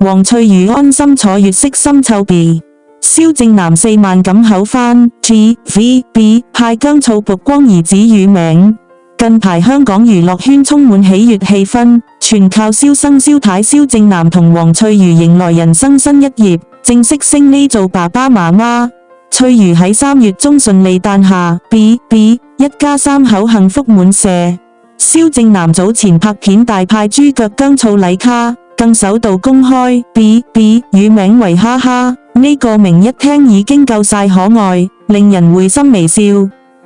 黃翠如安心坐月色深臭 B。蕭正楠4萬錦口翻 TVB 派姜醋曝光兒子乳名。近排香港娛樂圈充滿喜悅氣氛，全靠蕭生蕭太蕭正楠同黃翠如迎來人生新一頁，正式升呢做爸爸媽媽。翠如喺3月中順利誕下 BB， 一家3口幸福滿瀉。蕭正楠早前拍片大派豬腳姜醋禮卡，更首度公開 BB 乳名為哈哈，呢個名一聽已經夠晒可愛，令人會心微笑。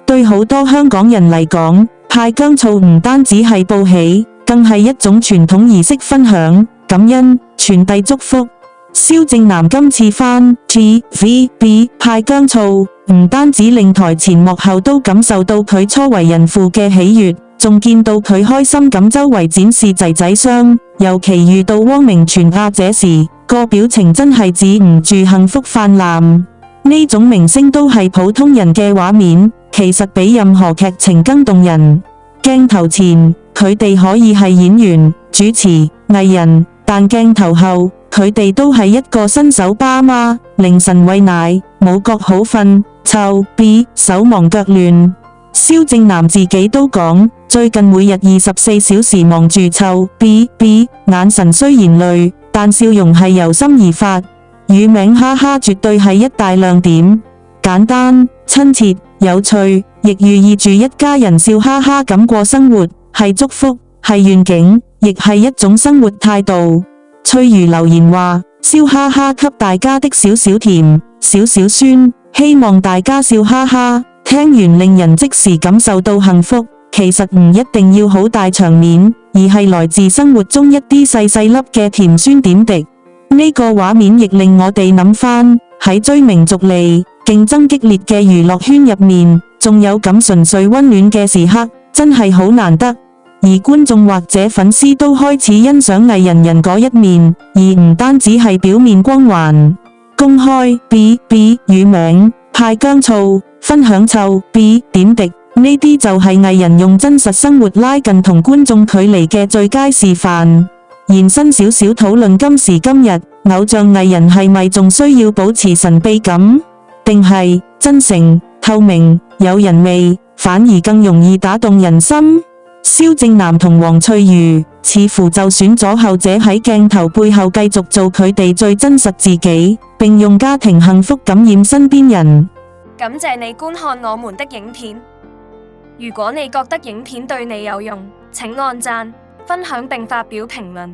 對好多香港人嚟講，派姜醋唔單止係報喜，更係一種傳統儀式分享、感恩、傳遞祝福。蕭正楠今次返 TVB 派姜醋，唔單止令台前幕後都感受到佢初為人父嘅喜悅，仲見到佢開心咁周圍展示仔仔相，尤其遇到汪明荃阿姐時，個表情真係止唔住幸福泛濫。呢種明星都係普通人嘅畫面，其實比任何劇情更動人。鏡頭前，佢哋可以係演員、主持、藝人，但鏡頭後，佢哋都係一個新手爸媽，凌晨餵奶，冇覺好瞓，臭 B 手忙腳亂。蕭正楠自己都講，最近每日24小時忙住湊 BB， 眼神雖然累，但笑容係由心而發。乳名哈哈絕對係一大亮點，簡單、親切、有趣，亦寓意住一家人笑哈哈咁過生活，係祝福，係願景，亦係一種生活態度。翠如留言話：笑哈哈給大家的少少甜，少少酸，希望大家笑哈哈，聽完令人即時感受到幸福。其實唔一定要好大場面，而係來自生活中一啲細細粒嘅甜酸點滴。呢個畫面亦令我哋諗返喺追名逐利、競爭激烈嘅娛樂圈入面，仲有咁純粹溫暖嘅時刻，真係好難得。而觀眾或者粉絲都開始欣賞藝人嗰一面，而唔單止係表面光環。公開 BB 乳名，派姜醋，分享臭 B 點滴，呢啲就係藝人用真實生活拉近同觀眾距離嘅最佳示範。延伸少少討論今時今日，偶像藝人係咪仲需要保持神秘感？定係真誠、透明、有人味，反而更容易打動人心？蕭正楠同黃翠如似乎就選咗後者，喺鏡頭背後繼續做佢哋最真實自己，並用家庭幸福感染身邊人。感謝你觀看我們的影片。如果你覺得影片對你有用，請按讚、分享並發表評論。